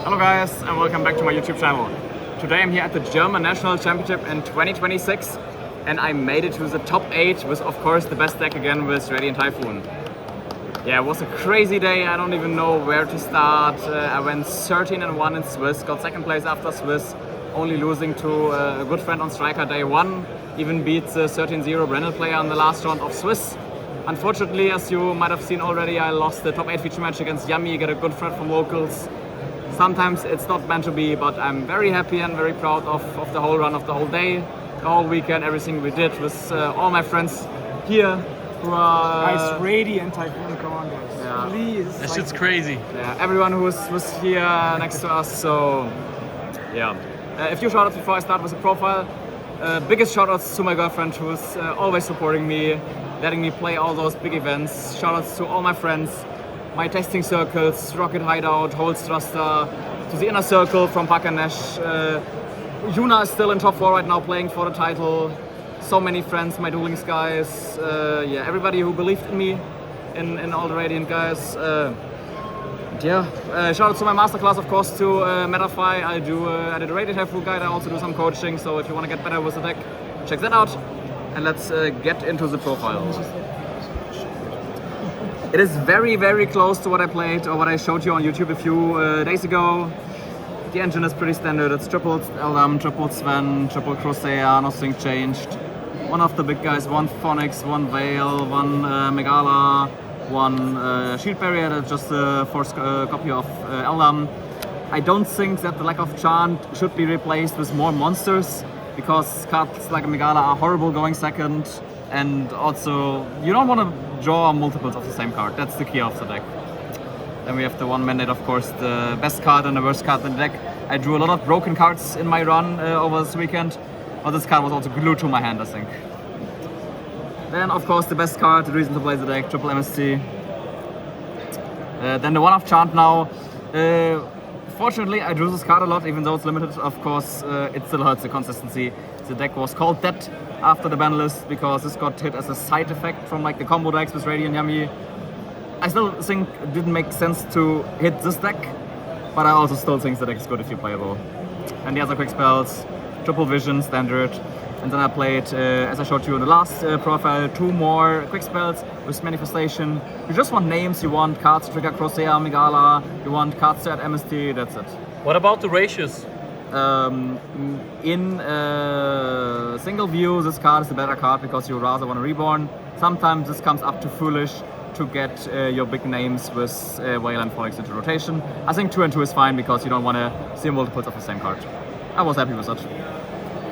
Hello guys and welcome back to my YouTube channel. Today I'm here at the German National Championship in 2026 and I made it to the top 8 with of course the best deck again with Radiant Typhoon. Yeah, it was a crazy day, I don't even know where to start. I went 13-1 in Swiss, got second place after Swiss, only losing to a good friend on Striker day 1, even beat the 13-0 Brandon player on the last round of Swiss. Unfortunately, as you might have seen already, I lost the top 8 feature match against Yummy, get a good friend from locals. Sometimes it's not meant to be, but I'm very happy and very proud of the whole run, of the whole day, the whole weekend, everything we did with all my friends here who are... Guys, Radiant Typhoon, come on guys, yeah. Please. That shit's crazy. Yeah, everyone who was here next to us, so yeah. A few shoutouts before I start with the profile. Biggest shoutouts to my girlfriend who's always supporting me, letting me play all those big events. Shoutouts to all my friends, my testing circles, Rocket Hideout, Holstraster, to the inner circle from Pakanesh. Yuna is still in top 4 right now playing for the title. So many friends, my dueling guys, yeah, everybody who believed in me, in all the Radiant guys. Shout out to my masterclass, of course, to Metafy. I did a Radiant Typhoon guide, I also do some coaching, so if you want to get better with the deck, check that out. And let's get into the profile. It is very, very close to what I played or what I showed you on YouTube a few days ago. The engine is pretty standard. It's triple Eldam, triple Sven, triple Crusea, nothing changed. One of the big guys, one Phonix, one Veil, one Megala, one Shield Barrier, that's just a forced copy of Eldam. I don't think that the lack of Chant should be replaced with more monsters, because cards like Megala are horrible going second, and also you don't want to draw multiples of the same card. That's the key of the deck. Then we have the one mandate, of course, the best card and the worst card in the deck. I drew a lot of broken cards in my run over this weekend, but this card was also glued to my hand, I think. Then, of course, the best card, the reason to play the deck, triple MST. Then the one of Chant now. Fortunately, I drew this card a lot, even though it's limited. Of course, it still hurts the consistency. The deck was called Dead after the ban list because this got hit as a side effect from like the combo decks with Radiant Yummy. I still think it didn't make sense to hit this deck, but I also still think the deck is good if you playable. And the other quick spells, triple vision, standard. And then I played, as I showed you in the last profile, 2 more quick spells with manifestation. You just want names, you want cards to trigger Crusea, Megala, you want cards to add MST, that's it. What about the ratios? In single view, this card is the better card because you rather want to reborn. Sometimes this comes up to foolish to get your big names with Whale and Felix into rotation. I think 2 and 2 is fine because you don't want to see multiples of the same card. I was happy with that.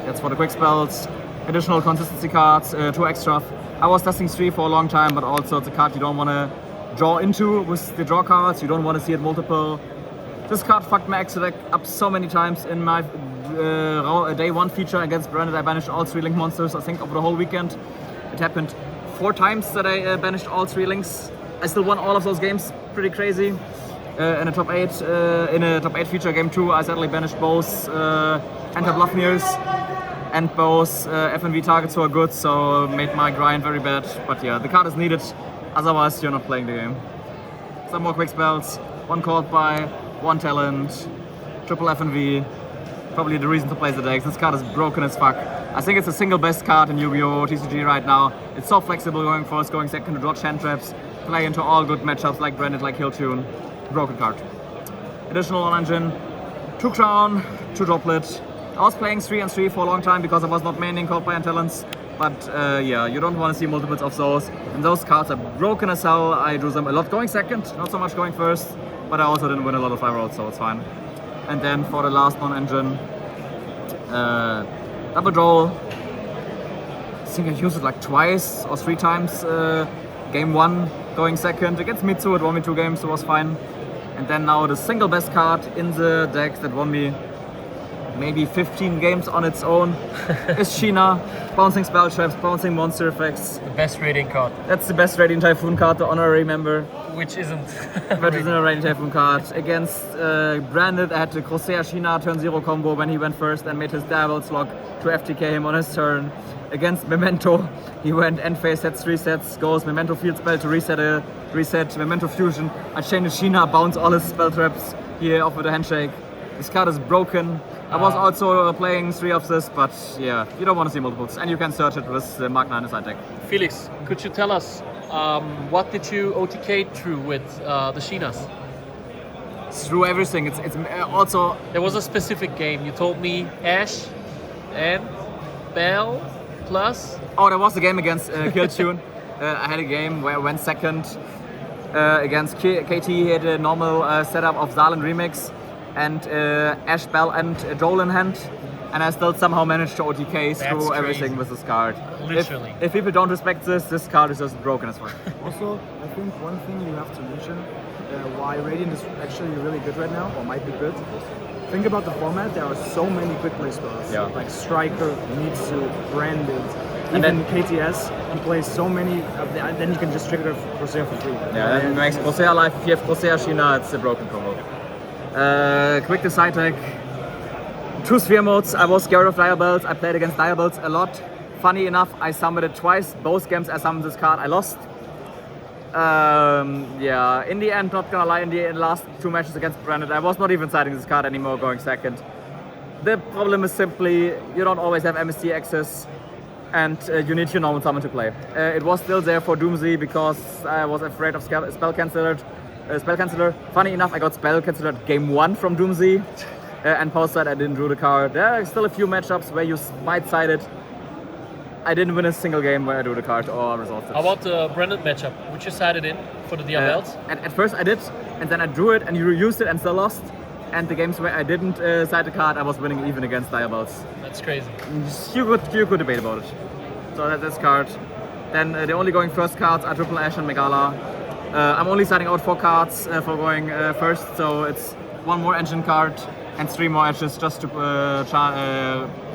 That's for the quick spells. Additional consistency cards, 2 extra. I was testing 3 for a long time, but also it's a card you don't want to draw into with the draw cards. You don't want to see it multiple. This card fucked my extra deck up so many times in my day 1 feature against Branded. I banished all 3 link monsters, I think, over the whole weekend. It happened 4 times that I banished all 3 links. I still won all of those games, pretty crazy. In a top 8 feature game 2, I sadly banished both Anti-Bluffneers and both FNV targets were good, so made my grind very bad. But yeah, the card is needed, otherwise you're not playing the game. Some more quick spells, 1 called by, 1 talent, triple FNV. Probably the reason to play the decks. This card is broken as fuck. I think it's the single best card in Yu-Gi-Oh! TCG right now. It's so flexible going first, going second to draw hand traps, play into all good matchups like Branded, like Hill Tune. Broken card. Additional on engine, 2 crown, 2 droplet. I was playing 3 and 3 for a long time because I was not maining called by and talents. But yeah, you don't want to see multiples of those. And those cards are broken as hell. I drew them a lot going second, not so much going first. But I also didn't win a lot of 5 rolls, so it's fine. And then for the last non-engine, double draw. I think I used it like twice or 3 times. Game 1 going second against Mitsu, it won me 2 games, so it was fine. And then now the single best card in the deck that won me maybe 15 games on its own is Sheena. Bouncing spell traps, bouncing monster effects. The best rating card. That's the best Radiant Typhoon card, the honorary member. Which isn't. But isn't a Radiant Typhoon card. Against Branded, I had the Crusea Sheena turn 0 combo when he went first and made his Devil's Lock to FTK him on his turn. Against Memento, he went end phase, sets 3 sets, goes Memento Field Spell to reset Memento Fusion. I changed Sheena, bounce all his spell traps here off with a handshake. This card is broken. I was also playing 3 of this, but yeah, you don't want to see multiples. And you can search it with the Magna in the side deck. Felix, could you tell us what did you OTK through with the Shinas? Through everything. It's also... There was a specific game. You told me Ash and Bell plus... Oh, there was a game against Killtune. I had a game where I went second against KT. He had a normal setup of Zal and Remix and Ash, Bell and Joel in hand. And I still somehow managed to OTK through everything with this card. Literally. If people don't respect this card is just broken as fuck. Also, I think one thing you have to mention why Radiant is actually really good right now, or might be good. Think about the format. There are so many quick play spells. Yeah. Like Striker, Mitsu, Branded, And even then- KTS. You play so many, then you can just trigger Corsair for free. Yeah, that makes Corsair life. If you have Corsair Sheena, it's a broken combo. Quick to side deck. 2 sphere modes. I was scared of Diabells. I played against Diabells a lot. Funny enough, I summoned it twice. Both games I summoned this card, I lost. Yeah, in the end, not gonna lie, in the last 2 matches against Branded, I was not even siding this card anymore, going second. The problem is simply, you don't always have MST access, and you need your normal summon to play. It was still there for Doomsday because I was afraid of Spell Canceller. Funny enough, I got Spell Canceller game 1 from Doomsday, and post side I didn't draw the card. There are still a few matchups where you might side it. I didn't win a single game where I drew the card or resolved it. How about the Branded matchup? Would you side it in for the Diabells? At first I did, and then I drew it and you used it and still lost. And the games where I didn't side the card, I was winning even against Diabells. That's crazy. You could debate about it. So that's this card. Then the only going first cards are Triple Ash and Megala. I'm only siding out 4 cards for going first, so it's 1 more engine card and 3 more edges just to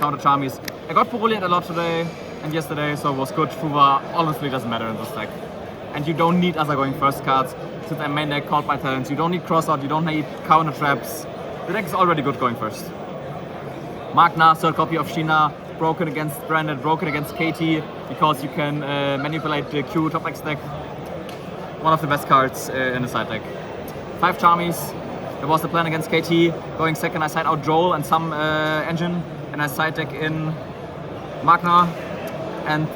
counter Charmies. I got Puruliant a lot today and yesterday, so it was good. Fuva honestly doesn't matter in this deck. And you don't need other going first cards, since I main deck called by talents. You don't need crossout, you don't need counter traps. The deck is already good going first. Magna, third copy of Sheena, broken against Branded, broken against KT, because you can manipulate the Q top X deck. One of the best cards in the side deck. 5 Charmies. There was the plan against KT. Going second, I side out Joel and some engine, and I side deck in Magna and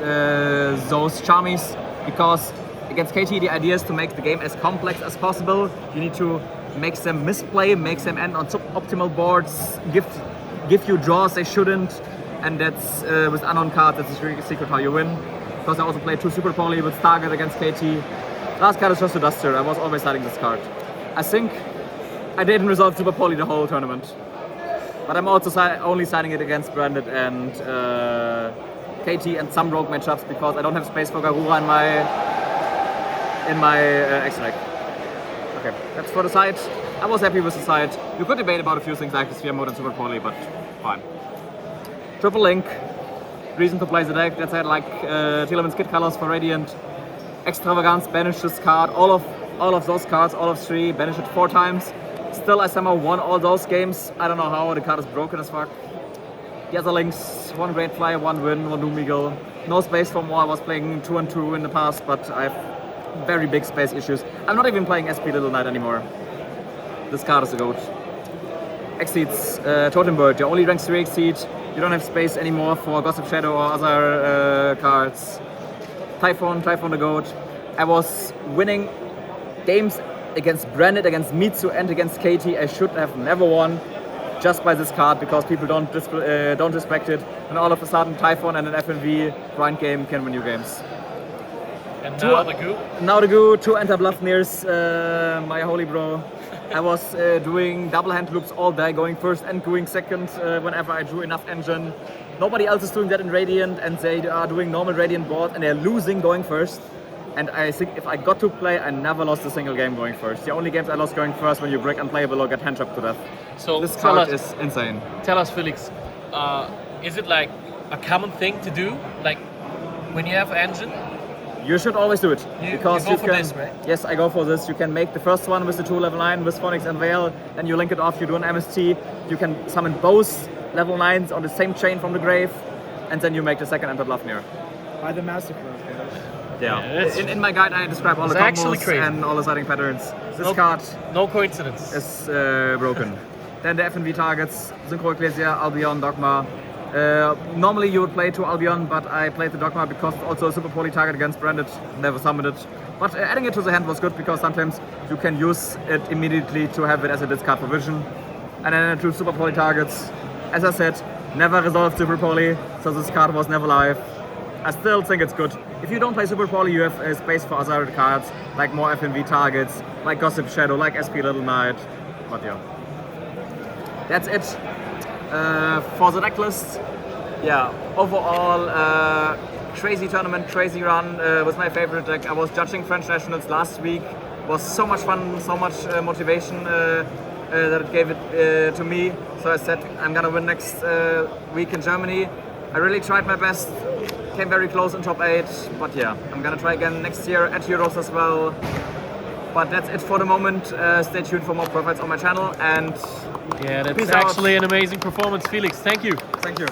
those Charmies, because against KT the idea is to make the game as complex as possible. You need to make them misplay, make them end on suboptimal boards, give you draws they shouldn't, and that's with unknown cards, that's the secret how you win. Because I also played 2 Super Poly with Target against KT. Last card is just a Duster. I was always siding this card. I think I didn't resolve Super Poly the whole tournament. But I'm also only siding it against Branded and KT and some rogue matchups because I don't have space for Garura in my X deck. Okay, that's for the side. I was happy with the side. You could debate about a few things like the Sphere mode and Super Poly, but fine. Triple Link. Reason to play the deck. That's it, like Telemans Kit Colors for Radiant. Extravagance, banish this card. All of those cards, all of 3, banish it 4 times. Still, I somehow won all those games. I don't know how, the card is broken as fuck. The other links, 1 Great Fly, 1 Win, 1 Doom Eagle. No space for more. I was playing 2 and 2 in the past, but I have very big space issues. I'm not even playing SP Little Knight anymore. This card is a goat. Exceeds, Totem Bird. You only rank 3 Exceed. You don't have space anymore for Gossip Shadow or other cards. Typhoon the goat. I was winning games against Branded, against Mitsu and against KT. I should have never won just by this card because people don't respect it. And all of a sudden Typhoon and an FNV grind game can win you games. And now the goo? Now the goo, 2 enter bluff nears, my holy bro. I was doing double hand loops all day, going first and going second whenever I drew enough engine. Nobody else is doing that in Radiant, and they are doing normal Radiant board and they're losing going first. And I think if I got to play, I never lost a single game going first. The only games I lost going first when you break unplayable or get hand chopped to death. So this card is insane. Tell us, Felix, is it like a common thing to do? Like when you have engine? You should always do it. Because you go for this, right? Yes, I go for this. You can make the first one with the 2 level 9 with Phoenix and Veil, then you link it off, you do an MST, you can summon both level 9s on the same chain from the grave, and then you make the second enter bluff near. By the masterclass, guys. Yeah. In my guide I describe all the combos and all the siding patterns. This card no coincidence. is broken. Then the FNV targets, Synchro Ecclesia, Albion, Dogma. Normally you would play 2 Albion, but I played the Dogma because it's also a super poly target against Branded, never summoned it. But adding it to the hand was good because sometimes you can use it immediately to have it as a discard for vision. And then the 2 super poly targets, as I said, never resolved super poly, so this card was never live. I still think it's good. If you don't play super poly, you have space for other cards, like more FNV targets, like Gossip Shadow, like SP Little Knight. But yeah. That's it for the deck list. Yeah, overall, crazy tournament, crazy run. Was my favorite deck. I was judging French Nationals last week. Was so much fun, so much motivation that it gave it to me. So I said I'm gonna win next week in Germany. I really tried my best. Came very close in top 8. But yeah, I'm gonna try again next year at Euros as well. But that's it for the moment. Stay tuned for more profiles on my channel, and Yeah, that's peace out. actually an amazing performance, Felix. Thank you. Thank you.